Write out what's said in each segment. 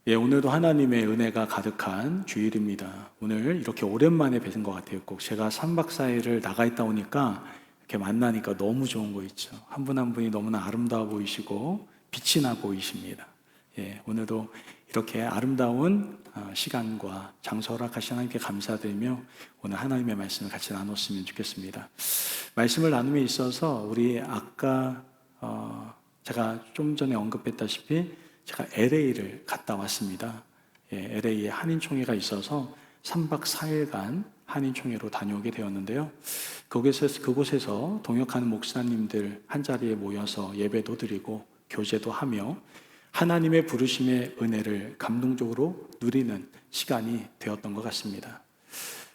오늘도 하나님의 은혜가 가득한 주일입니다. 오늘 이렇게 오랜만에 뵈신 것 같아요. 꼭 제가 3박 4일을 나가 있다 오니까 이렇게 만나니까 너무 좋은 거 있죠. 한 분 한 분이 너무나 아름다워 보이시고 빛이 나 보이십니다. 오늘도 이렇게 아름다운 시간과 장소 허락하신 하나님께 감사드리며 오늘 하나님의 말씀을 같이 나눴으면 좋겠습니다. 말씀을 나눔에 있어서 우리 아까 제가 좀 전에 언급했다시피 제가 LA를 갔다 왔습니다. LA에 한인총회가 있어서 3박 4일간 한인총회로 다녀오게 되었는데요. 그곳에서 동역하는 목사님들 한자리에 모여서 예배도 드리고 교제도 하며 하나님의 부르심의 은혜를 감동적으로 누리는 시간이 되었던 것 같습니다.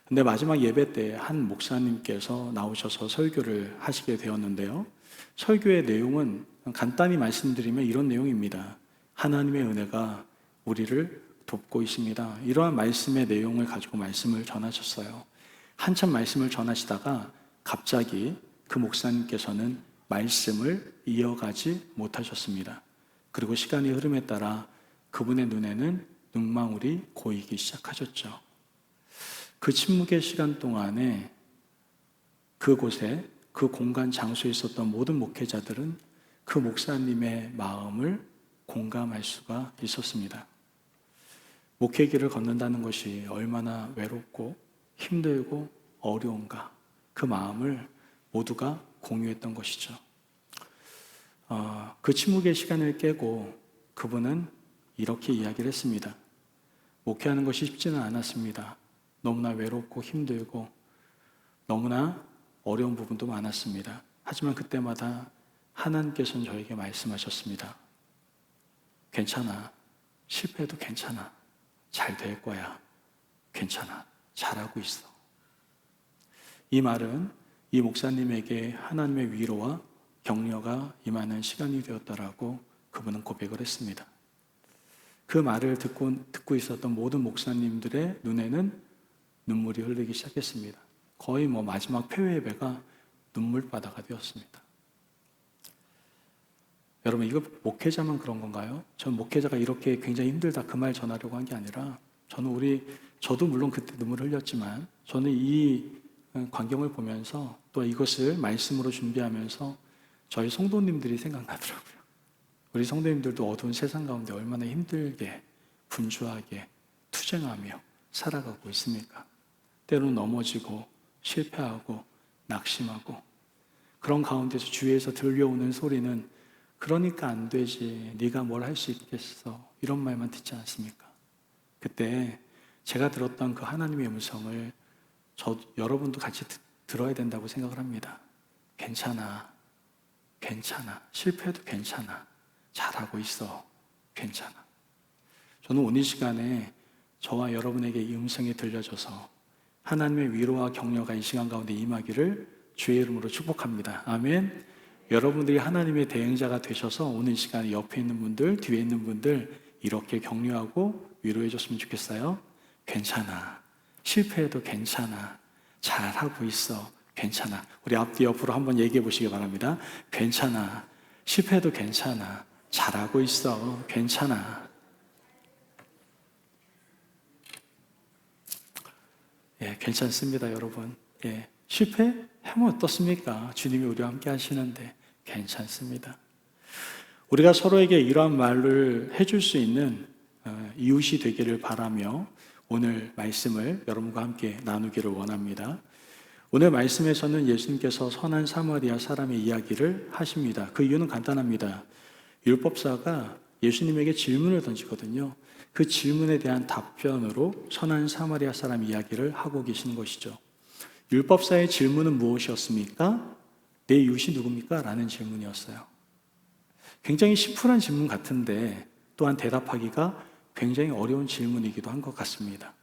근데 마지막 예배 때 한 목사님께서 나오셔서 설교를 하시게 되었는데요. 설교의 내용은 간단히 말씀드리면 이런 내용입니다. 하나님의 은혜가 우리를 돕고 있습니다. 이러한 말씀의 내용을 가지고 말씀을 전하셨어요. 한참 말씀을 전하시다가 갑자기 그 목사님께서는 말씀을 이어가지 못하셨습니다. 그리고 시간의 흐름에 따라 그분의 눈에는 눈망울이 고이기 시작하셨죠. 그 침묵의 시간 동안에 그곳에 그 공간 장소에 있었던 모든 목회자들은 그 목사님의 마음을 공감할 수가 있었습니다. 목회길을 걷는다는 것이 얼마나 외롭고 힘들고 어려운가 그 마음을 모두가 공유했던 것이죠. 그 침묵의 시간을 깨고 그분은 이렇게 이야기를 했습니다. 목회하는 것이 쉽지는 않았습니다. 너무나 외롭고 힘들고 너무나 어려운 부분도 많았습니다. 하지만 그때마다 하나님께서는 저에게 말씀하셨습니다. 괜찮아. 실패해도 괜찮아. 잘 될 거야. 괜찮아. 잘하고 있어. 이 말은 이 목사님에게 하나님의 위로와 격려가 임하는 시간이 되었다라고 그분은 고백을 했습니다. 그 말을 듣고 있었던 모든 목사님들의 눈에는 눈물이 흐르기 시작했습니다. 거의 마지막 폐회 예배가 눈물바다가 되었습니다. 여러분, 이거 목회자만 그런 건가요? 전 목회자가 이렇게 굉장히 힘들다 그 말 전하려고 한 게 아니라 저도 물론 그때 눈물을 흘렸지만 저는 이 광경을 보면서 또 이것을 말씀으로 준비하면서 저희 성도님들이 생각나더라고요. 우리 성도님들도 어두운 세상 가운데 얼마나 힘들게 분주하게 투쟁하며 살아가고 있습니까? 때로는 넘어지고 실패하고 낙심하고 그런 가운데서 주위에서 들려오는 소리는 그러니까 안 되지. 네가 뭘 할 수 있겠어. 이런 말만 듣지 않습니까? 그때 제가 들었던 그 하나님의 음성을 여러분도 같이 들어야 된다고 생각을 합니다. 괜찮아. 괜찮아. 실패해도 괜찮아. 잘하고 있어. 괜찮아. 저는 오늘 시간에 저와 여러분에게 이 음성이 들려줘서 하나님의 위로와 격려가 이 시간 가운데 임하기를 주의 이름으로 축복합니다. 아멘. 여러분들이 하나님의 대행자가 되셔서 오늘 시간에 옆에 있는 분들, 뒤에 있는 분들 이렇게 격려하고 위로해 줬으면 좋겠어요. 괜찮아. 실패해도 괜찮아. 잘하고 있어. 괜찮아. 우리 앞뒤 옆으로 한번 얘기해 보시기 바랍니다. 괜찮아. 실패해도 괜찮아. 잘하고 있어. 괜찮아. 괜찮습니다, 여러분. 실패하면 어떻습니까? 주님이 우리와 함께 하시는데 괜찮습니다. 우리가 서로에게 이러한 말을 해줄 수 있는 이웃이 되기를 바라며 오늘 말씀을 여러분과 함께 나누기를 원합니다. 오늘 말씀에서는 예수님께서 선한 사마리아 사람의 이야기를 하십니다. 그 이유는 간단합니다. 율법사가 예수님에게 질문을 던지거든요. 그 질문에 대한 답변으로 선한 사마리아 사람 이야기를 하고 계시는 것이죠. 율법사의 질문은 무엇이었습니까? 내 이웃이 누굽니까? 라는 질문이었어요. 굉장히 심플한 질문 같은데 또한 대답하기가 굉장히 어려운 질문이기도 한 것 같습니다.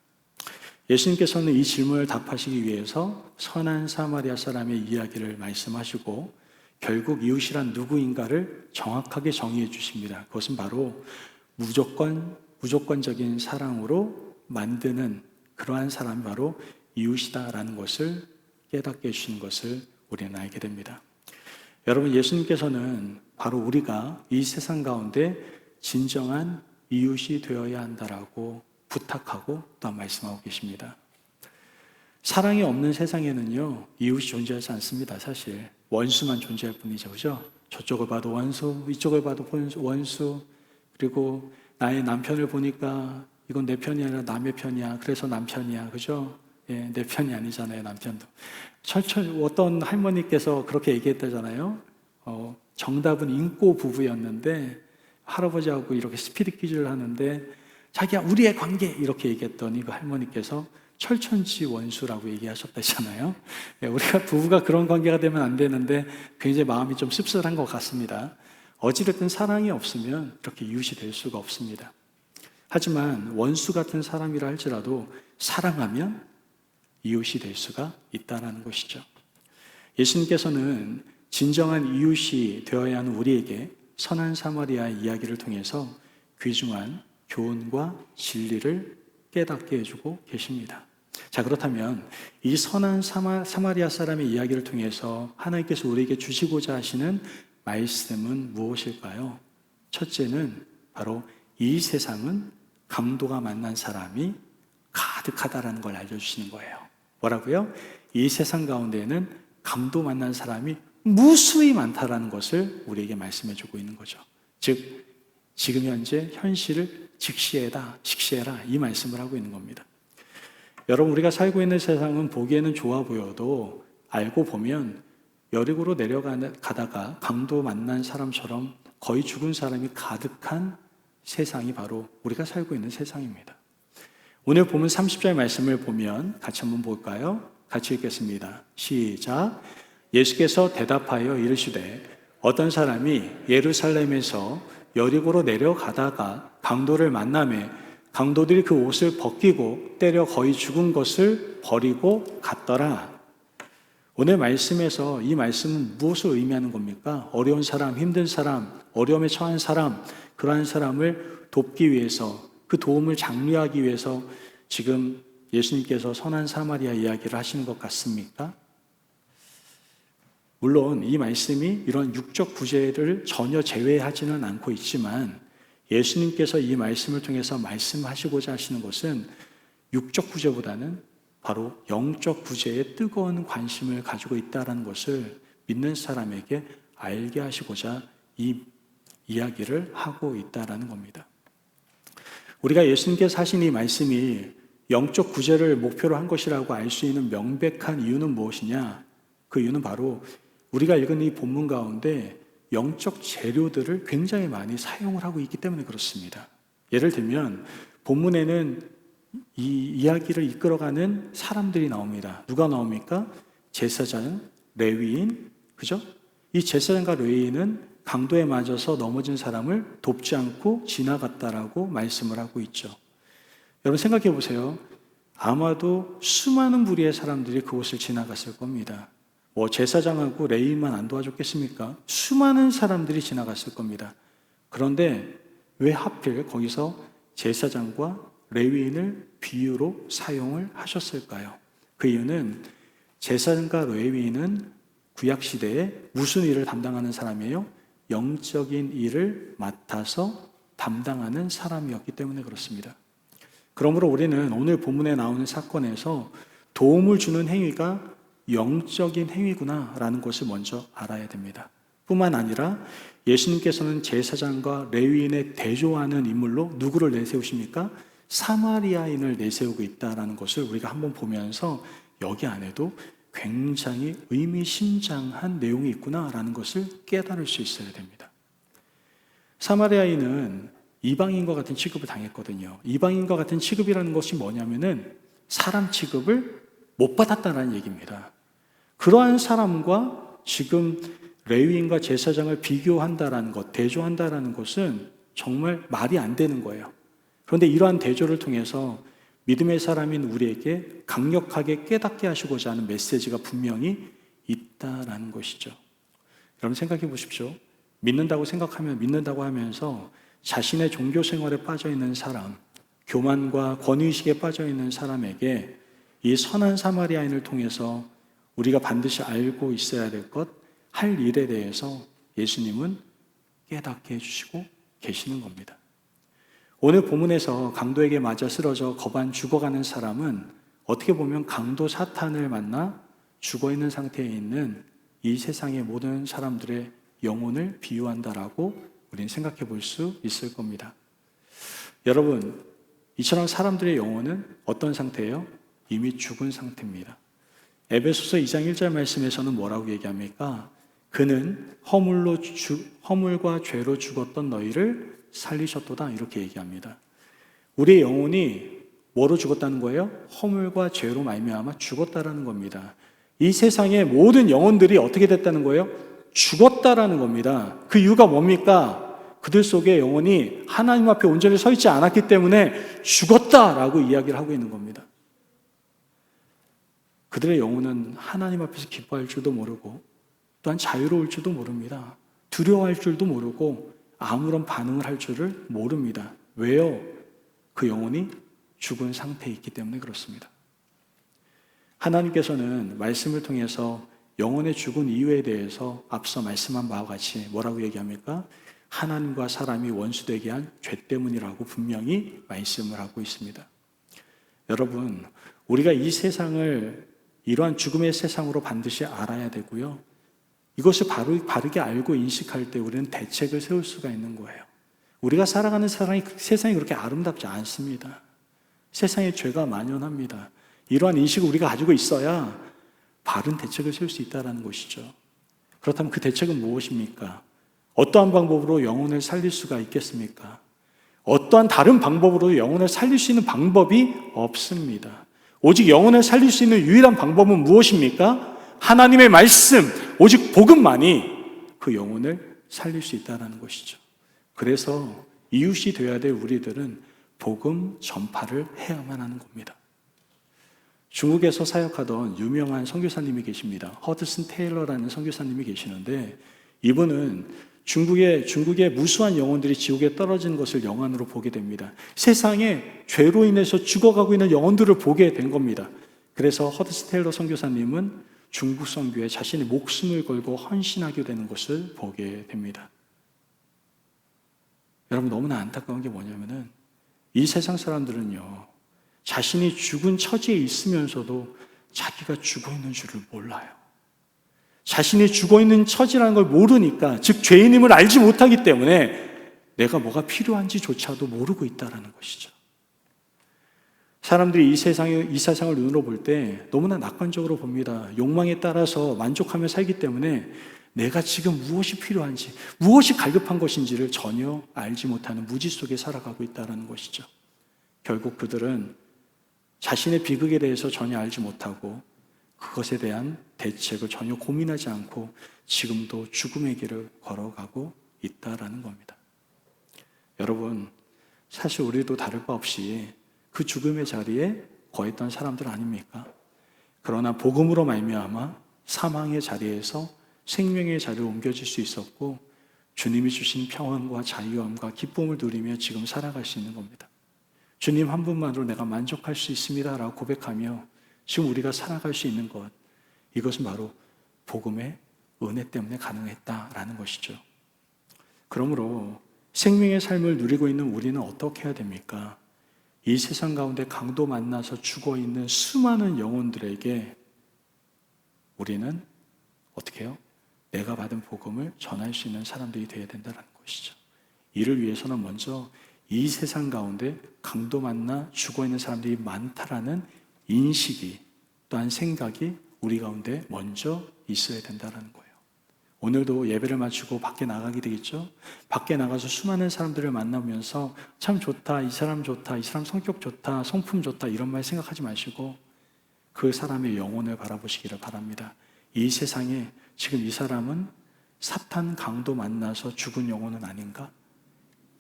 예수님께서는 이 질문을 답하시기 위해서 선한 사마리아 사람의 이야기를 말씀하시고 결국 이웃이란 누구인가를 정확하게 정의해 주십니다. 그것은 바로 무조건적인 사랑으로 만드는 그러한 사람이 바로 이웃이다라는 것을 깨닫게 해주시는 것을 우리는 알게 됩니다. 여러분, 예수님께서는 바로 우리가 이 세상 가운데 진정한 이웃이 되어야 한다라고 부탁하고 또한 말씀하고 계십니다. 사랑이 없는 세상에는요, 이웃이 존재하지 않습니다. 사실 원수만 존재할 뿐이죠. 그죠? 저쪽을 봐도 원수, 이쪽을 봐도 원수, 그리고 나의 남편을 보니까 이건 내 편이 아니라 남의 편이야. 그래서 남편이야. 그죠? 예, 내 편이 아니잖아요, 남편도. 어떤 할머니께서 그렇게 얘기했다잖아요. 정답은 인꼬 부부였는데 할아버지하고 이렇게 스피드 퀴즈를 하는데 자기야 우리의 관계 이렇게 얘기했더니 그 할머니께서 철천지 원수라고 얘기하셨다잖아요. 예, 우리가 부부가 그런 관계가 되면 안 되는데 굉장히 마음이 좀 씁쓸한 것 같습니다. 어찌됐든 사랑이 없으면 이렇게 이웃이 될 수가 없습니다. 하지만 원수 같은 사람이라 할지라도 사랑하면 이웃이 될 수가 있다는 것이죠. 예수님께서는 진정한 이웃이 되어야 하는 우리에게 선한 사마리아의 이야기를 통해서 귀중한 교훈과 진리를 깨닫게 해주고 계십니다. 자, 그렇다면 이 선한 사마리아 사람의 이야기를 통해서 하나님께서 우리에게 주시고자 하시는 말씀은 무엇일까요? 첫째는 바로 이 세상은 강도가 만난 사람이 가득하다라는 걸 알려주시는 거예요. 뭐라고요? 이 세상 가운데에는 강도 만난 사람이 무수히 많다라는 것을 우리에게 말씀해주고 있는 거죠. 즉, 지금 현재 현실을 직시해라, 식시해라 이 말씀을 하고 있는 겁니다. 여러분, 우리가 살고 있는 세상은 보기에는 좋아 보여도 알고 보면 여리고로 내려가다가 강도 만난 사람처럼 거의 죽은 사람이 가득한 세상이 바로 우리가 살고 있는 세상입니다. 오늘 보면 30절 말씀을 보면 같이 한번 볼까요? 같이 읽겠습니다. 시작. 예수께서 대답하여 이르시되 어떤 사람이 예루살렘에서 여리고로 내려가다가 강도를 만나매 강도들이 그 옷을 벗기고 때려 거의 죽은 것을 버리고 갔더라. 오늘 말씀에서 이 말씀은 무엇을 의미하는 겁니까? 어려운 사람, 힘든 사람, 어려움에 처한 사람, 그러한 사람을 돕기 위해서, 그 도움을 장려하기 위해서 지금 예수님께서 선한 사마리아 이야기를 하시는 것 같습니까? 물론 이 말씀이 이런 육적 구제를 전혀 제외하지는 않고 있지만 예수님께서 이 말씀을 통해서 말씀하시고자 하시는 것은 육적 구제보다는 바로 영적 구제에 뜨거운 관심을 가지고 있다는 것을 믿는 사람에게 알게 하시고자 이 이야기를 하고 있다는 겁니다. 우리가 예수님께서 하신 이 말씀이 영적 구제를 목표로 한 것이라고 알 수 있는 명백한 이유는 무엇이냐? 그 이유는 바로 우리가 읽은 이 본문 가운데 영적 재료들을 굉장히 많이 사용을 하고 있기 때문에 그렇습니다. 예를 들면 본문에는 이 이야기를 이끌어가는 사람들이 나옵니다. 누가 나옵니까? 제사장, 레위인, 그죠? 이 제사장과 레위인은 강도에 맞아서 넘어진 사람을 돕지 않고 지나갔다라고 말씀을 하고 있죠. 여러분 생각해 보세요. 아마도 수많은 무리의 사람들이 그곳을 지나갔을 겁니다. 제사장하고 레위인만 안 도와줬겠습니까? 수많은 사람들이 지나갔을 겁니다. 그런데 왜 하필 거기서 제사장과 레위인을 비유로 사용을 하셨을까요? 그 이유는 제사장과 레위인은 구약시대에 무슨 일을 담당하는 사람이에요? 영적인 일을 맡아서 담당하는 사람이었기 때문에 그렇습니다. 그러므로 우리는 오늘 본문에 나오는 사건에서 도움을 주는 행위가 영적인 행위구나라는 것을 먼저 알아야 됩니다. 뿐만 아니라 예수님께서는 제사장과 레위인에 대조하는 인물로 누구를 내세우십니까? 사마리아인을 내세우고 있다는 것을 우리가 한번 보면서 여기 안에도 굉장히 의미심장한 내용이 있구나라는 것을 깨달을 수 있어야 됩니다. 사마리아인은 이방인과 같은 취급을 당했거든요. 이방인과 같은 취급이라는 것이 뭐냐면은 사람 취급을 못 받았다는 얘기입니다. 그러한 사람과 지금 레위인과 제사장을 비교한다라는 것, 대조한다라는 것은 정말 말이 안 되는 거예요. 그런데 이러한 대조를 통해서 믿음의 사람인 우리에게 강력하게 깨닫게 하시고자 하는 메시지가 분명히 있다라는 것이죠. 여러분 생각해 보십시오. 믿는다고 생각하면 믿는다고 하면서 자신의 종교 생활에 빠져 있는 사람, 교만과 권위의식에 빠져 있는 사람에게 이 선한 사마리아인을 통해서 우리가 반드시 알고 있어야 될 것, 할 일에 대해서 예수님은 깨닫게 해주시고 계시는 겁니다. 오늘 본문에서 강도에게 맞아 쓰러져 거반 죽어가는 사람은 어떻게 보면 강도 사탄을 만나 죽어있는 상태에 있는 이 세상의 모든 사람들의 영혼을 비유한다라고 우리는 생각해 볼 수 있을 겁니다. 여러분, 이처럼 사람들의 영혼은 어떤 상태예요? 이미 죽은 상태입니다. 에베소서 2장 1절 말씀에서는 뭐라고 얘기합니까? 그는 허물과 죄로 죽었던 너희를 살리셨도다, 이렇게 얘기합니다. 우리의 영혼이 뭐로 죽었다는 거예요? 허물과 죄로 말미암아 죽었다라는 겁니다. 이 세상의 모든 영혼들이 어떻게 됐다는 거예요? 죽었다라는 겁니다. 그 이유가 뭡니까? 그들 속에 영혼이 하나님 앞에 온전히 서 있지 않았기 때문에 죽었다라고 이야기를 하고 있는 겁니다. 그들의 영혼은 하나님 앞에서 기뻐할 줄도 모르고 또한 자유로울 줄도 모릅니다. 두려워할 줄도 모르고 아무런 반응을 할 줄을 모릅니다. 왜요? 그 영혼이 죽은 상태에 있기 때문에 그렇습니다. 하나님께서는 말씀을 통해서 영혼의 죽은 이유에 대해서 앞서 말씀한 바와 같이 뭐라고 얘기합니까? 하나님과 사람이 원수되게 한 죄 때문이라고 분명히 말씀을 하고 있습니다. 여러분, 우리가 이 세상을 이러한 죽음의 세상으로 반드시 알아야 되고요. 이것을 바르게 알고 인식할 때 우리는 대책을 세울 수가 있는 거예요. 우리가 살아가는 세상이 그렇게 아름답지 않습니다. 세상에 죄가 만연합니다. 이러한 인식을 우리가 가지고 있어야 바른 대책을 세울 수 있다는 것이죠. 그렇다면 그 대책은 무엇입니까? 어떠한 방법으로 영혼을 살릴 수가 있겠습니까? 어떠한 다른 방법으로 영혼을 살릴 수 있는 방법이 없습니다. 오직 영혼을 살릴 수 있는 유일한 방법은 무엇입니까? 하나님의 말씀, 오직 복음만이 그 영혼을 살릴 수 있다는 것이죠. 그래서 이웃이 되어야 될 우리들은 복음 전파를 해야만 하는 겁니다. 중국에서 사역하던 유명한 선교사님이 계십니다. 허드슨 테일러라는 선교사님이 계시는데 이분은 중국의 무수한 영혼들이 지옥에 떨어지는 것을 영안으로 보게 됩니다. 세상에 죄로 인해서 죽어가고 있는 영혼들을 보게 된 겁니다. 그래서 허드슨 테일러 선교사님은 중국 선교에 자신의 목숨을 걸고 헌신하게 되는 것을 보게 됩니다. 여러분, 너무나 안타까운 게 뭐냐면은 이 세상 사람들은요, 자신이 죽은 처지에 있으면서도 자기가 죽어 있는 줄을 몰라요. 자신이 죽어 있는 처지라는 걸 모르니까, 즉 죄인임을 알지 못하기 때문에 내가 뭐가 필요한지조차도 모르고 있다는 것이죠. 사람들이 이 세상을 눈으로 볼 때 너무나 낙관적으로 봅니다. 욕망에 따라서 만족하며 살기 때문에 내가 지금 무엇이 필요한지, 무엇이 갈급한 것인지를 전혀 알지 못하는 무지 속에 살아가고 있다는 것이죠. 결국 그들은 자신의 비극에 대해서 전혀 알지 못하고 그것에 대한 대책을 전혀 고민하지 않고 지금도 죽음의 길을 걸어가고 있다라는 겁니다. 여러분, 사실 우리도 다를 바 없이 그 죽음의 자리에 거했던 사람들 아닙니까? 그러나 복음으로 말미암아 사망의 자리에서 생명의 자리로 옮겨질 수 있었고 주님이 주신 평안과 자유함과 기쁨을 누리며 지금 살아갈 수 있는 겁니다. 주님 한 분만으로 내가 만족할 수 있습니다 라고 고백하며 지금 우리가 살아갈 수 있는 것, 이것은 바로 복음의 은혜 때문에 가능했다라는 것이죠. 그러므로 생명의 삶을 누리고 있는 우리는 어떻게 해야 됩니까? 이 세상 가운데 강도 만나서 죽어있는 수많은 영혼들에게 우리는 어떻게 해요? 내가 받은 복음을 전할 수 있는 사람들이 되어야 된다는 것이죠. 이를 위해서는 먼저 이 세상 가운데 강도 만나 죽어있는 사람들이 많다라는 인식이 또한 생각이 우리 가운데 먼저 있어야 된다는 거예요. 오늘도 예배를 마치고 밖에 나가게 되겠죠? 밖에 나가서 수많은 사람들을 만나면서 참 좋다, 이 사람 좋다, 이 사람 성격 좋다, 성품 좋다 이런 말 생각하지 마시고 그 사람의 영혼을 바라보시기를 바랍니다. 이 세상에 지금 이 사람은 사탄 강도 만나서 죽은 영혼은 아닌가?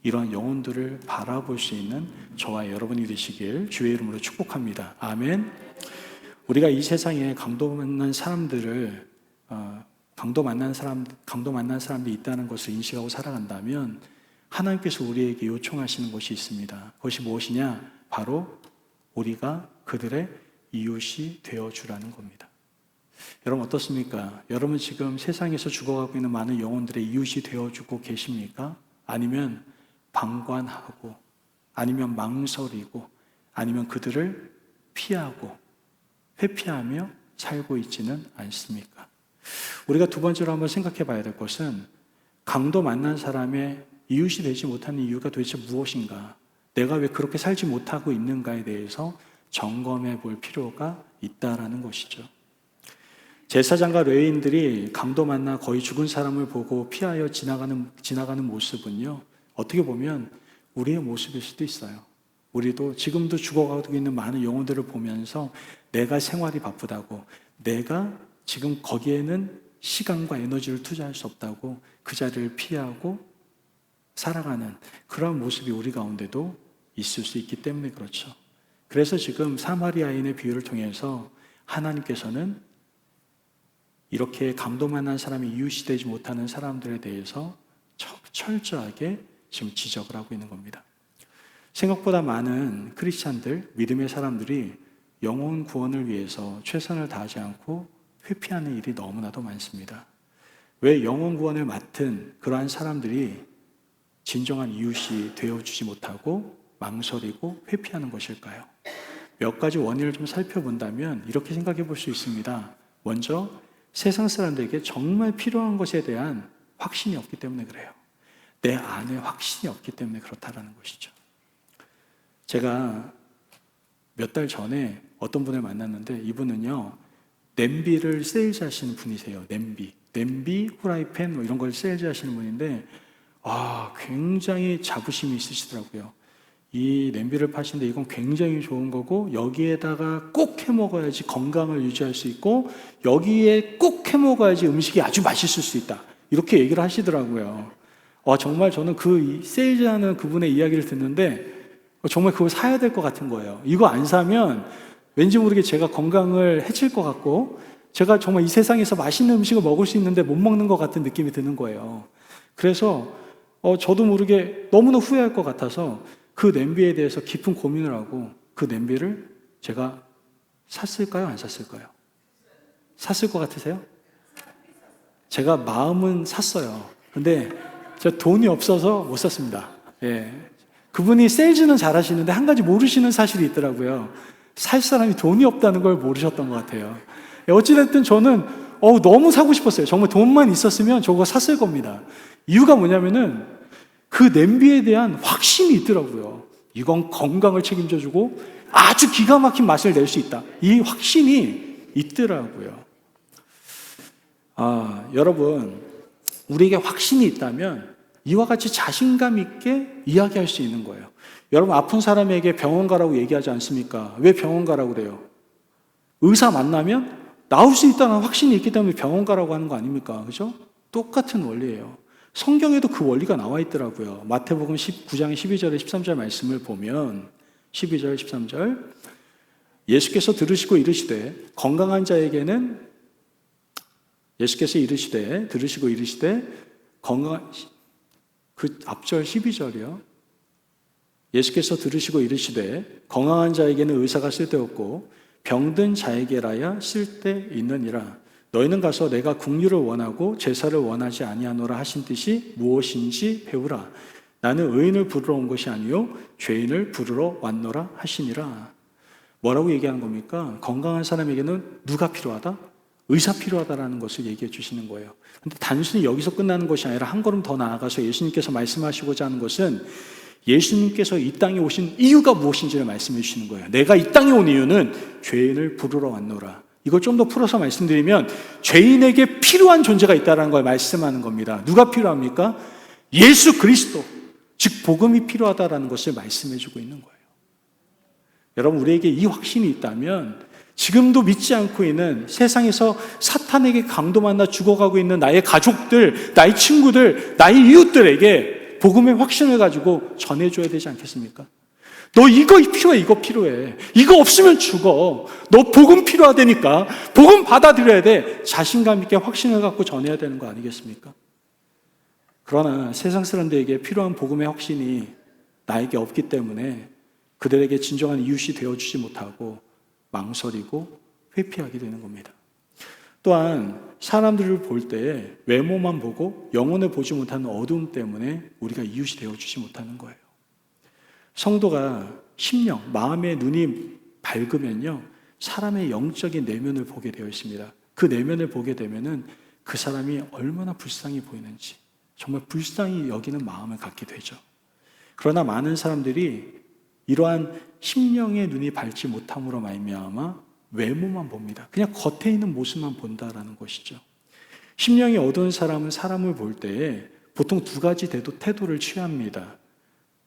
이러한 영혼들을 바라볼 수 있는 저와 여러분이 되시길 주의 이름으로 축복합니다. 아멘. 우리가 이 세상에 강도 만난 사람들이 있다는 것을 인식하고 살아간다면 하나님께서 우리에게 요청하시는 것이 있습니다. 그것이 무엇이냐? 바로 우리가 그들의 이웃이 되어주라는 겁니다. 여러분 어떻습니까? 여러분 지금 세상에서 죽어가고 있는 많은 영혼들의 이웃이 되어주고 계십니까? 아니면 방관하고 아니면 망설이고 아니면 그들을 피하고 회피하며 살고 있지는 않습니까? 우리가 두 번째로 한번 생각해 봐야 될 것은 강도 만난 사람의 이웃이 되지 못하는 이유가 도대체 무엇인가? 내가 왜 그렇게 살지 못하고 있는가에 대해서 점검해 볼 필요가 있다라는 것이죠. 제사장과 레위인들이 강도 만나 거의 죽은 사람을 보고 피하여 지나가는 모습은요, 어떻게 보면 우리의 모습일 수도 있어요. 우리도 지금도 죽어가고 있는 많은 영혼들을 보면서 내가 생활이 바쁘다고, 내가 지금 거기에는 시간과 에너지를 투자할 수 없다고 그 자리를 피하고 살아가는 그런 모습이 우리 가운데도 있을 수 있기 때문에 그렇죠. 그래서 지금 사마리아인의 비유를 통해서 하나님께서는 이렇게 강도 만난 사람이 이웃이 되지 못하는 사람들에 대해서 철저하게 지금 지적을 하고 있는 겁니다. 생각보다 많은 크리스찬들, 믿음의 사람들이 영혼 구원을 위해서 최선을 다하지 않고 회피하는 일이 너무나도 많습니다. 왜 영혼 구원을 맡은 그러한 사람들이 진정한 이웃이 되어주지 못하고 망설이고 회피하는 것일까요? 몇 가지 원인을 좀 살펴본다면 이렇게 생각해 볼 수 있습니다. 먼저 세상 사람들에게 정말 필요한 것에 대한 확신이 없기 때문에 그래요. 내 안에 확신이 없기 때문에 그렇다라는 것이죠. 제가 몇 달 전에 어떤 분을 만났는데 이분은요, 냄비를 세일즈 하시는 분이세요. 냄비, 후라이팬 뭐 이런 걸 세일즈 하시는 분인데 굉장히 자부심이 있으시더라고요. 이 냄비를 파시는데 이건 굉장히 좋은 거고 여기에다가 꼭 해 먹어야지 건강을 유지할 수 있고 여기에 꼭 해 먹어야지 음식이 아주 맛있을 수 있다. 이렇게 얘기를 하시더라고요. 정말 저는 그 세일즈하는 그분의 이야기를 듣는데 정말 그걸 사야 될 것 같은 거예요. 이거 안 사면 왠지 모르게 제가 건강을 해칠 것 같고 제가 정말 이 세상에서 맛있는 음식을 먹을 수 있는데 못 먹는 것 같은 느낌이 드는 거예요. 그래서 저도 모르게 너무나 후회할 것 같아서 그 냄비에 대해서 깊은 고민을 하고 그 냄비를 제가 샀을까요? 안 샀을까요? 샀을 것 같으세요? 제가 마음은 샀어요. 근데 제가 돈이 없어서 못 샀습니다. 예. 그분이 세일즈는 잘하시는데 한 가지 모르시는 사실이 있더라고요. 살 사람이 돈이 없다는 걸 모르셨던 것 같아요. 어찌됐든 저는 너무 사고 싶었어요. 정말 돈만 있었으면 저거 샀을 겁니다. 이유가 뭐냐면은 그 냄비에 대한 확신이 있더라고요. 이건 건강을 책임져주고 아주 기가 막힌 맛을 낼 수 있다. 이 확신이 있더라고요. 여러분, 우리에게 확신이 있다면 이와 같이 자신감 있게 이야기할 수 있는 거예요. 여러분, 아픈 사람에게 병원 가라고 얘기하지 않습니까? 왜 병원 가라고 그래요? 의사 만나면 나올 수 있다는 확신이 있기 때문에 병원 가라고 하는 거 아닙니까? 그죠? 똑같은 원리예요. 성경에도 그 원리가 나와 있더라고요. 마태복음 19장 12절에 13절 말씀을 보면 12절 13절 예수께서 들으시고 이르시되 건강한 자에게는 예수께서 들으시고 이르시되 그 앞절 12절이요. 예수께서 들으시고 이르시되 건강한 자에게는 의사가 쓸데없고 병든 자에게라야 쓸데있느니라. 너희는 가서 내가 긍휼을 원하고 제사를 원하지 아니하노라 하신 뜻이 무엇인지 배우라. 나는 의인을 부르러 온 것이 아니요 죄인을 부르러 왔노라 하시니라. 뭐라고 얘기하는 겁니까? 건강한 사람에게는 누가 필요하다? 의사 필요하다라는 것을 얘기해 주시는 거예요. 근데 단순히 여기서 끝나는 것이 아니라 한 걸음 더 나아가서 예수님께서 말씀하시고자 하는 것은 예수님께서 이 땅에 오신 이유가 무엇인지를 말씀해 주시는 거예요. 내가 이 땅에 온 이유는 죄인을 부르러 왔노라. 이걸 좀 더 풀어서 말씀드리면 죄인에게 필요한 존재가 있다는 걸 말씀하는 겁니다. 누가 필요합니까? 예수 그리스도, 즉 복음이 필요하다는 것을 말씀해 주고 있는 거예요. 여러분, 우리에게 이 확신이 있다면 지금도 믿지 않고 있는 세상에서 사탄에게 강도 만나 죽어가고 있는 나의 가족들, 나의 친구들, 나의 이웃들에게 복음의 확신을 가지고 전해줘야 되지 않겠습니까? 너 이거 필요해. 이거 없으면 죽어. 너 복음 필요하다니까. 복음 받아들여야 돼. 자신감 있게 확신을 갖고 전해야 되는 거 아니겠습니까? 그러나 세상 사람들에게 필요한 복음의 확신이 나에게 없기 때문에 그들에게 진정한 이웃이 되어주지 못하고 망설이고 회피하게 되는 겁니다. 또한 사람들을 볼 때 외모만 보고 영혼을 보지 못하는 어두움 때문에 우리가 이웃이 되어주지 못하는 거예요. 성도가 심령, 마음의 눈이 밝으면요, 사람의 영적인 내면을 보게 되어 있습니다. 그 내면을 보게 되면은 그 사람이 얼마나 불쌍히 보이는지, 정말 불쌍히 여기는 마음을 갖게 되죠. 그러나 많은 사람들이 이러한 심령의 눈이 밝지 못함으로 말미암아 외모만 봅니다. 그냥 겉에 있는 모습만 본다라는 것이죠. 심령이 어두운 사람은 사람을 볼 때에 보통 두 가지 태도를 취합니다.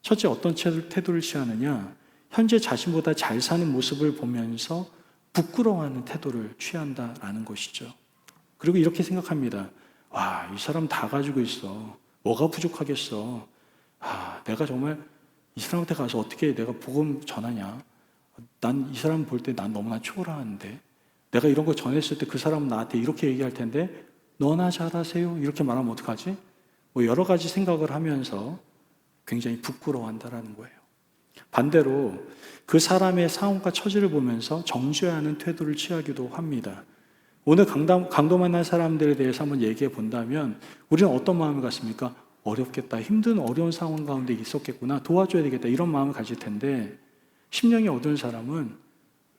첫째, 어떤 태도를 취하느냐? 현재 자신보다 잘 사는 모습을 보면서 부끄러워하는 태도를 취한다라는 것이죠. 그리고 이렇게 생각합니다. 와, 이 사람 다 가지고 있어. 뭐가 부족하겠어. 내가 정말 이 사람한테 가서 어떻게 내가 복음 전하냐? 난 이 사람 볼 때 난 너무나 초라한데, 내가 이런 거 전했을 때 그 사람은 나한테 이렇게 얘기할 텐데 너나 잘하세요 이렇게 말하면 어떡하지? 뭐 여러 가지 생각을 하면서 굉장히 부끄러워한다라는 거예요. 반대로 그 사람의 상황과 처지를 보면서 정죄하는 태도를 취하기도 합니다. 오늘 강도 만난 사람들에 대해서 한번 얘기해 본다면 우리는 어떤 마음을 갖습니까? 어렵겠다, 힘든 어려운 상황 가운데 있었겠구나, 도와줘야 되겠다, 이런 마음을 가질 텐데, 심령이 어두운 사람은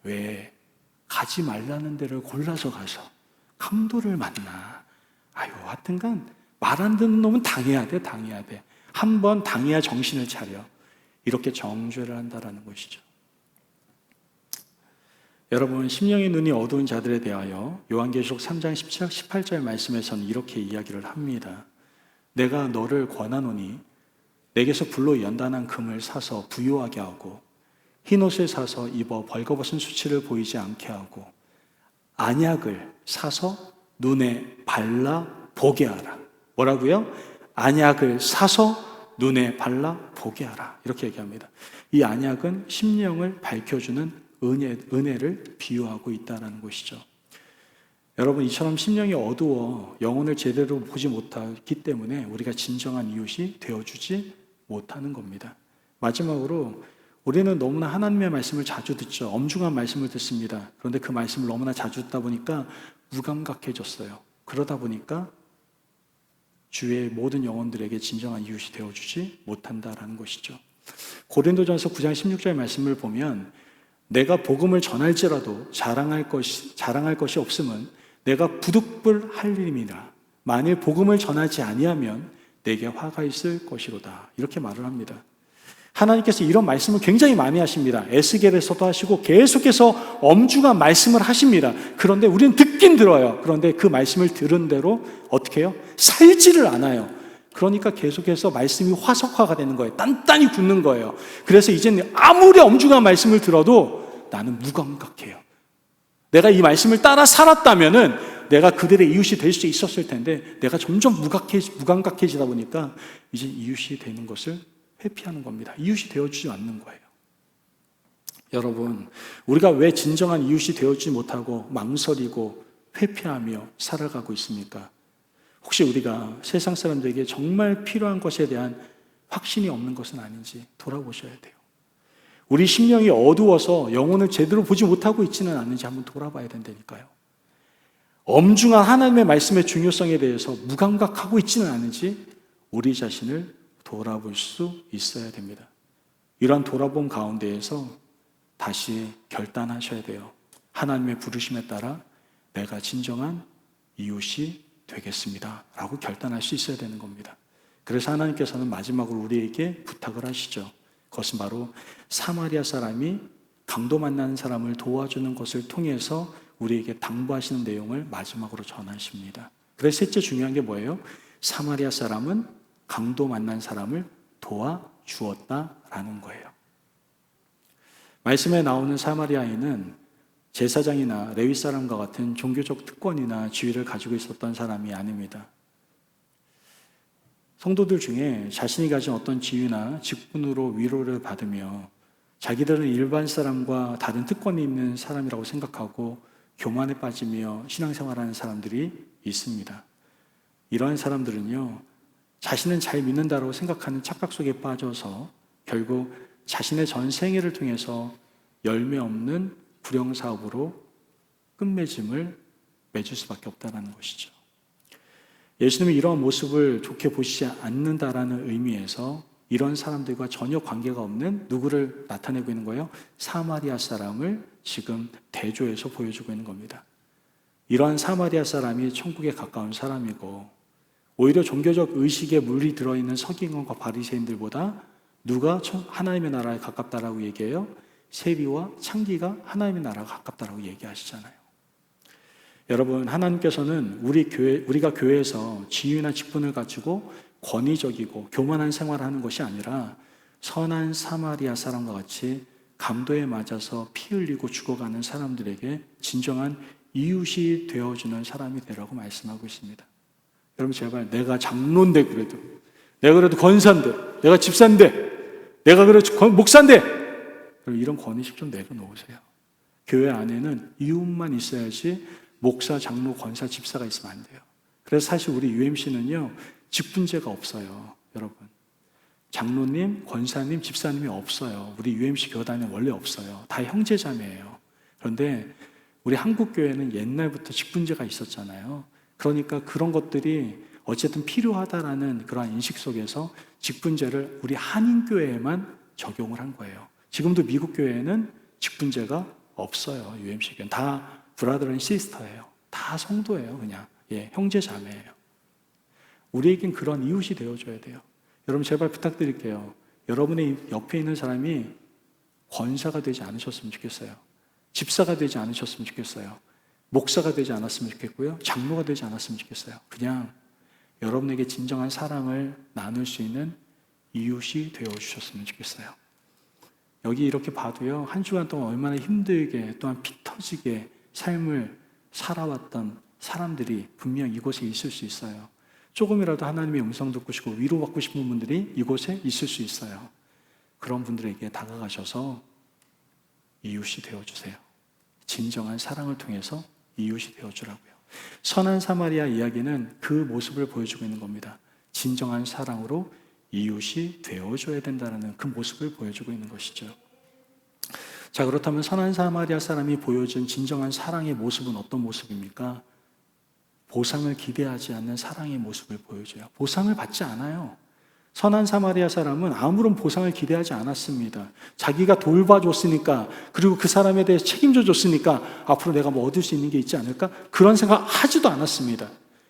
왜 가지 말라는 데를 골라서 가서 강도를 만나. 하여튼간 말 안 듣는 놈은 당해야 돼. 한번 당해야 정신을 차려. 이렇게 정죄를 한다라는 것이죠. 여러분, 심령의 눈이 어두운 자들에 대하여 요한계시록 3장 18절 말씀에서는 이렇게 이야기를 합니다. 내가 너를 권하노니 내게서 불로 연단한 금을 사서 부요하게 하고 흰옷을 사서 입어 벌거벗은 수치를 보이지 않게 하고 안약을 사서 눈에 발라 보게 하라. 뭐라고요? 안약을 사서 눈에 발라 보게 하라. 이렇게 얘기합니다. 이 안약은 심령을 밝혀주는 은혜를 비유하고 있다는 것이죠. 여러분, 이처럼 심령이 어두워 영혼을 제대로 보지 못하기 때문에 우리가 진정한 이웃이 되어주지 못하는 겁니다. 마지막으로 우리는 너무나 하나님의 말씀을 자주 듣죠. 엄중한 말씀을 듣습니다. 그런데 그 말씀을 너무나 자주 듣다 보니까 무감각해졌어요. 그러다 보니까 주의 모든 영혼들에게 진정한 이웃이 되어주지 못한다라는 것이죠. 고린도전서 9장 16절 말씀을 보면 내가 복음을 전할지라도 자랑할 것이 없음은 내가 부득불할 일임이라. 만일 복음을 전하지 아니하면 내게 화가 있을 것이로다. 이렇게 말을 합니다. 하나님께서 이런 말씀을 굉장히 많이 하십니다. 에스겔에서도 하시고 계속해서 엄중한 말씀을 하십니다. 그런데 우리는 듣긴 들어요. 그런데 그 말씀을 들은 대로 어떻게 해요? 살지를 않아요. 그러니까 계속해서 말씀이 화석화가 되는 거예요. 단단히 굳는 거예요. 그래서 이제는 아무리 엄중한 말씀을 들어도 나는 무감각해요. 내가 이 말씀을 따라 살았다면은 내가 그들의 이웃이 될 수 있었을 텐데 내가 점점 무감각해지다 보니까 이제 이웃이 되는 것을 회피하는 겁니다. 이웃이 되어주지 않는 거예요. 여러분, 우리가 왜 진정한 이웃이 되어주지 못하고 망설이고 회피하며 살아가고 있습니까? 혹시 우리가 세상 사람들에게 정말 필요한 것에 대한 확신이 없는 것은 아닌지 돌아보셔야 돼요. 우리 심령이 어두워서 영혼을 제대로 보지 못하고 있지는 않은지 한번 돌아봐야 된다니까요. 엄중한 하나님의 말씀의 중요성에 대해서 무감각하고 있지는 않은지 우리 자신을 돌아볼 수 있어야 됩니다. 이러한 돌아본 가운데에서 다시 결단하셔야 돼요. 하나님의 부르심에 따라 내가 진정한 이웃이 되겠습니다 라고 결단할 수 있어야 되는 겁니다. 그래서 하나님께서는 마지막으로 우리에게 부탁을 하시죠. 그것은 바로 사마리아 사람이 강도 만나는 사람을 도와주는 것을 통해서 우리에게 당부하시는 내용을 마지막으로 전하십니다. 그래서 셋째 중요한 게 뭐예요? 사마리아 사람은 강도 만난 사람을 도와주었다라는 거예요. 말씀에 나오는 사마리아인은 제사장이나 레위 사람과 같은 종교적 특권이나 지위를 가지고 있었던 사람이 아닙니다. 성도들 중에 자신이 가진 어떤 지위나 직분으로 위로를 받으며 자기들은 일반 사람과 다른 특권이 있는 사람이라고 생각하고 교만에 빠지며 신앙생활하는 사람들이 있습니다. 이러한 사람들은요, 자신은 잘 믿는다고 생각하는 착각 속에 빠져서 결국 자신의 전 생애를 통해서 열매 없는 불영사업으로 끝맺음을 맺을 수밖에 없다는 것이죠. 예수님이 이러한 모습을 좋게 보시지 않는다라는 의미에서 이런 사람들과 전혀 관계가 없는 누구를 나타내고 있는 거예요? 사마리아 사람을 지금 대조해서 보여주고 있는 겁니다. 이러한 사마리아 사람이 천국에 가까운 사람이고, 오히려 종교적 의식에 물이 들어있는 서기관과 바리새인들보다 누가 하나님의 나라에 가깝다라고 얘기해요? 세리와 창기가 하나님의 나라가 가깝다라고 얘기하시잖아요. 여러분, 하나님께서는 우리가 교회에서 지위나 직분을 가지고 권위적이고 교만한 생활을 하는 것이 아니라 선한 사마리아 사람과 같이 감도에 맞아서 피 흘리고 죽어가는 사람들에게 진정한 이웃이 되어주는 사람이 되라고 말씀하고 있습니다. 여러분, 제발 내가 장로인데 그래도, 내가 그래도 권사인데, 내가 집사인데, 내가 그래도 목사인데, 이런 권위식 좀 내려놓으세요. 교회 안에는 이웃만 있어야지 목사, 장로, 권사, 집사가 있으면 안 돼요. 그래서 사실 우리 UMC는요, 직분제가 없어요. 여러분, 장로님, 권사님, 집사님이 없어요. 우리 UMC 교단은 원래 없어요. 다 형제자매예요. 그런데 우리 한국교회는 옛날부터 직분제가 있었잖아요. 그러니까 그런 것들이 어쨌든 필요하다라는 그러한 인식 속에서 직분제를 우리 한인교회에만 적용을 한 거예요. 지금도 미국 교회에는 직분제가 없어요. UMC 교회는 다 브라더 앤 시스터예요. 다 성도예요. 그냥 형제 자매예요. 우리에겐 그런 이웃이 되어줘야 돼요. 여러분, 제발 부탁드릴게요. 여러분의 옆에 있는 사람이 권사가 되지 않으셨으면 좋겠어요. 집사가 되지 않으셨으면 좋겠어요. 목사가 되지 않았으면 좋겠고요. 장로가 되지 않았으면 좋겠어요. 그냥 여러분에게 진정한 사랑을 나눌 수 있는 이웃이 되어주셨으면 좋겠어요. 여기 이렇게 봐도요, 한 주간 동안 얼마나 힘들게 또한 피 터지게 삶을 살아왔던 사람들이 분명 이곳에 있을 수 있어요. 조금이라도 하나님의 음성 듣고 싶고 위로받고 싶은 분들이 이곳에 있을 수 있어요. 그런 분들에게 다가가셔서 이웃이 되어주세요. 진정한 사랑을 통해서 이웃이 되어주라고요. 선한 사마리아 이야기는 그 모습을 보여주고 있는 겁니다. 진정한 사랑으로 이웃이 되어줘야 된다는 그 모습을 보여주고 있는 것이죠. 자, 그렇다면 선한 사마리아 사람이 보여준 진정한 사랑의 모습은 어떤 모습입니까? 보상을 기대하지 않는 사랑의 모습을 보여줘요. 보상을 받지 않아요. 선한 사마리아 사람은 아무런 보상을 기대하지 않았습니다. 자기가 돌봐줬으니까, 그리고 그 사람에 대해 책임져 줬으니까 앞으로 내가 뭐 얻을 수 있는 게 있지 않을까? 그런 생각 하지도 않았습니다.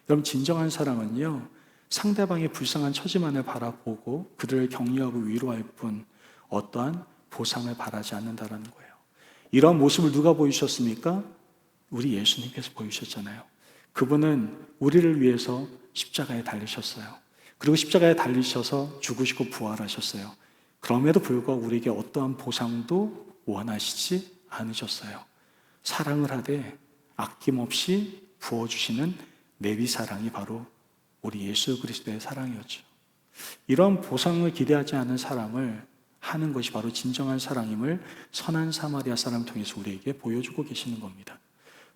여러분, 진정한 사랑은요, 상대방의 불쌍한 처지만을 바라보고 그들을 격려하고 위로할 뿐 어떠한 보상을 바라지 않는다는 거예요. 이런 모습을 누가 보이셨습니까? 우리 예수님께서 보이셨잖아요. 그분은 우리를 위해서 십자가에 달리셨어요. 그리고 십자가에 달리셔서 죽으시고 부활하셨어요. 그럼에도 불구하고 우리에게 어떠한 보상도 원하시지 않으셨어요. 사랑을 하되 아낌없이 부어주시는 내비 사랑이 바로 우리 예수 그리스도의 사랑이었죠. 이런 보상을 기대하지 않는 사랑을 하는 것이 바로 진정한 사랑임을 선한 사마리아 사람을 통해서 우리에게 보여주고 계시는 겁니다.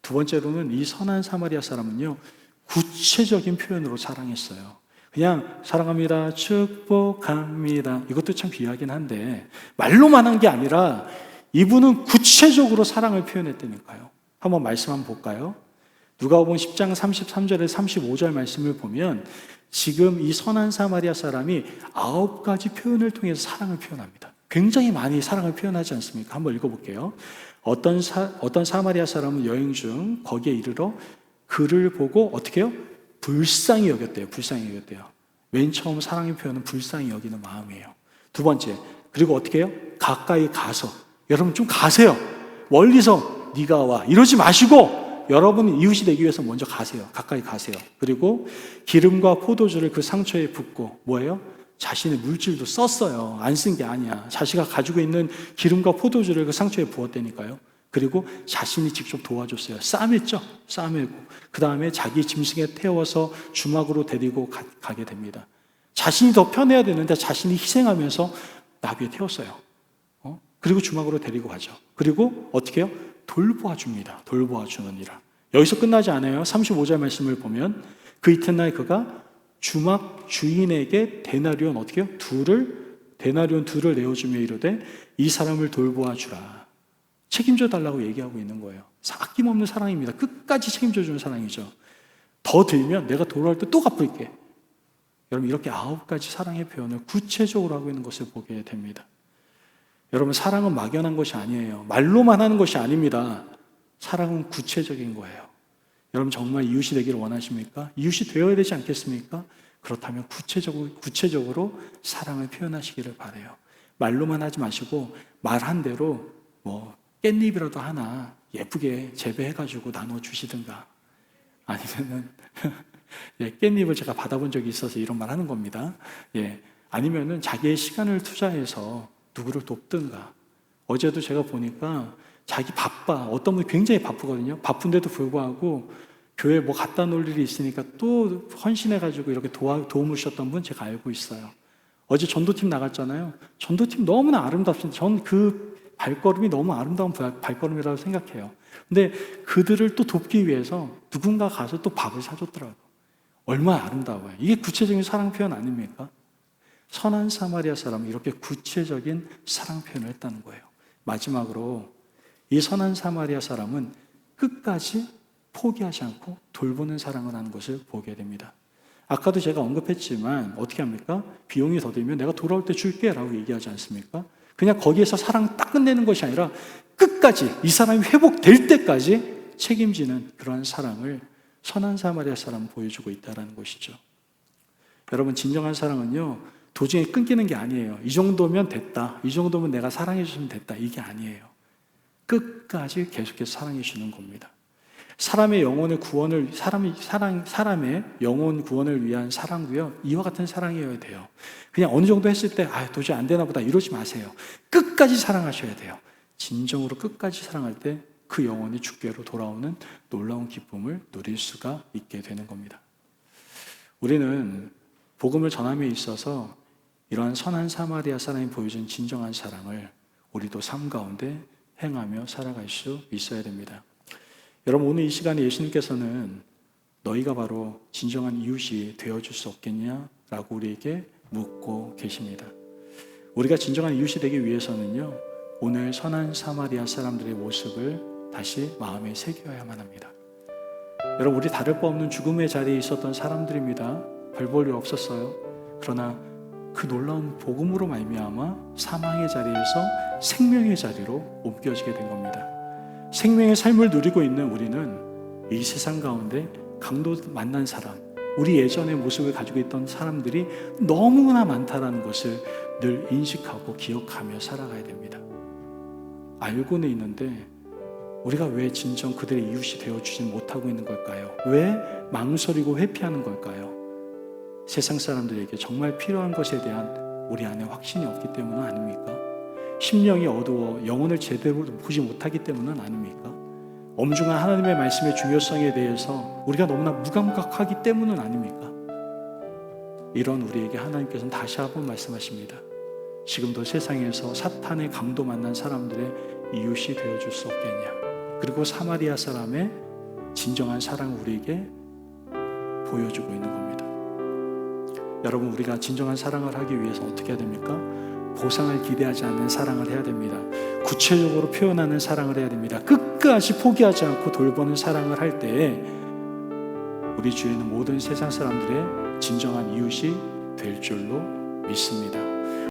두 번째로는 이 선한 사마리아 사람은요, 구체적인 표현으로 사랑했어요. 그냥 사랑합니다, 축복합니다, 이것도 참 귀하긴 한데 말로만 한 게 아니라 이분은 구체적으로 사랑을 표현했다니까요. 한번 말씀 한번 볼까요? 누가복음 10장 33절에 35절 말씀을 보면 지금 이 선한 사마리아 사람이 9가지 표현을 통해서 사랑을 표현합니다. 굉장히 많이 사랑을 표현하지 않습니까? 한번 읽어볼게요. 어떤 사마리아 사람은 여행 중 거기에 이르러 그를 보고 어떻게 해요? 불쌍히 여겼대요. 불쌍히 여겼대요. 맨 처음 사랑의 표현은 불쌍히 여기는 마음이에요. 두 번째, 그리고 어떻게 해요? 가까이 가서, 여러분 좀 가세요. 멀리서 네가 와 이러지 마시고 여러분 이웃이 되기 위해서 먼저 가세요. 가까이 가세요. 그리고 기름과 포도주를 그 상처에 붓고 뭐예요? 자신의 물질도 썼어요. 안 쓴 게 아니야. 자기가 가지고 있는 기름과 포도주를 그 상처에 부었다니까요. 그리고 자신이 직접 도와줬어요. 싸맸죠? 싸매고 그 다음에 자기 짐승에 태워서 주막으로 데리고 가게 됩니다. 자신이 더 편해야 되는데 자신이 희생하면서 나귀에 태웠어요. 그리고 주막으로 데리고 가죠. 그리고 어떻게 해요? 돌보아줍니다. 돌보아주느니라. 여기서 끝나지 않아요. 35절 말씀을 보면 그 이튿날 그가 주막 주인에게 데나리온 어떻게 해요? 데나리온 둘을 내어주며 이르되 이 사람을 돌보아주라. 책임져 달라고 얘기하고 있는 거예요. 아낌없는 사랑입니다. 끝까지 책임져 주는 사랑이죠. 더 들면 내가 돌아올 때 또 갚을게. 여러분, 이렇게 9가지 사랑의 표현을 구체적으로 하고 있는 것을 보게 됩니다. 여러분, 사랑은 막연한 것이 아니에요. 말로만 하는 것이 아닙니다. 사랑은 구체적인 거예요. 여러분, 정말 이웃이 되기를 원하십니까? 이웃이 되어야 되지 않겠습니까? 그렇다면 구체적으로 사랑을 표현하시기를 바라요. 말로만 하지 마시고 말한 대로 깻잎이라도 하나 예쁘게 재배해가지고 나눠주시든가, 아니면은 깻잎을 제가 받아본 적이 있어서 이런 말 하는 겁니다. 아니면은 자기의 시간을 투자해서 누구를 돕든가. 어제도 제가 보니까 자기 바빠. 어떤 분이 굉장히 바쁘거든요. 바쁜데도 불구하고 교회에 갖다 놓을 일이 있으니까 또 헌신해가지고 이렇게 도움을 주셨던 분 제가 알고 있어요. 어제 전도팀 나갔잖아요. 전도팀 너무나 아름답습니다. 전 그 발걸음이 너무 아름다운 발걸음이라고 생각해요. 근데 그들을 또 돕기 위해서 누군가 가서 또 밥을 사줬더라고요. 얼마나 아름다워요. 이게 구체적인 사랑 표현 아닙니까? 선한 사마리아 사람은 이렇게 구체적인 사랑 표현을 했다는 거예요. 마지막으로 이 선한 사마리아 사람은 끝까지 포기하지 않고 돌보는 사랑을 하는 것을 보게 됩니다. 아까도 제가 언급했지만 어떻게 합니까? 비용이 더 들면 내가 돌아올 때 줄게 라고 얘기하지 않습니까? 그냥 거기에서 사랑 딱 끝내는 것이 아니라 끝까지 이 사람이 회복될 때까지 책임지는 그러한 사랑을 선한 사마리아 사람은 보여주고 있다는 것이죠. 여러분, 진정한 사랑은요, 도중에 끊기는 게 아니에요. 이 정도면 됐다, 이 정도면 내가 사랑해 주시면 됐다, 이게 아니에요. 끝까지 계속해서 사랑해 주는 겁니다. 사람의 영혼의 구원을, 사람의 영혼 구원을 위한 사랑도요, 이와 같은 사랑이어야 돼요. 그냥 어느 정도 했을 때, 도저히 안 되나 보다, 이러지 마세요. 끝까지 사랑하셔야 돼요. 진정으로 끝까지 사랑할 때 그 영혼이 주께로 돌아오는 놀라운 기쁨을 누릴 수가 있게 되는 겁니다. 우리는 복음을 전함에 있어서 이러한 선한 사마리아 사람이 보여준 진정한 사랑을 우리도 삶 가운데 행하며 살아갈 수 있어야 됩니다. 여러분, 오늘 이 시간에 예수님께서는 너희가 바로 진정한 이웃이 되어줄 수 없겠냐라고 우리에게 묻고 계십니다. 우리가 진정한 이웃이 되기 위해서는요, 오늘 선한 사마리아 사람들의 모습을 다시 마음에 새겨야만 합니다. 여러분, 우리 다를 바 없는 죽음의 자리에 있었던 사람들입니다. 별 볼 일 없었어요. 그러나 그 놀라운 복음으로 말미암아 사망의 자리에서 생명의 자리로 옮겨지게 된 겁니다. 생명의 삶을 누리고 있는 우리는 이 세상 가운데 강도 만난 사람, 우리 예전의 모습을 가지고 있던 사람들이 너무나 많다는 것을 늘 인식하고 기억하며 살아가야 됩니다. 알고는 있는데 우리가 왜 진정 그들의 이웃이 되어주지 못하고 있는 걸까요? 왜 망설이고 회피하는 걸까요? 세상 사람들에게 정말 필요한 것에 대한 우리 안에 확신이 없기 때문은 아닙니까? 심령이 어두워 영혼을 제대로 보지 못하기 때문은 아닙니까? 엄중한 하나님의 말씀의 중요성에 대해서 우리가 너무나 무감각하기 때문은 아닙니까? 이런 우리에게 하나님께서는 다시 한번 말씀하십니다. 지금도 세상에서 사탄의 강도 만난 사람들의 이웃이 되어줄 수 없겠냐? 그리고 사마리아 사람의 진정한 사랑을 우리에게 보여주고 있는 겁니다. 여러분, 우리가 진정한 사랑을 하기 위해서 어떻게 해야 됩니까? 보상을 기대하지 않는 사랑을 해야 됩니다. 구체적으로 표현하는 사랑을 해야 됩니다. 끝까지 포기하지 않고 돌보는 사랑을 할 때에 우리 주위에 있는 모든 세상 사람들의 진정한 이웃이 될 줄로 믿습니다.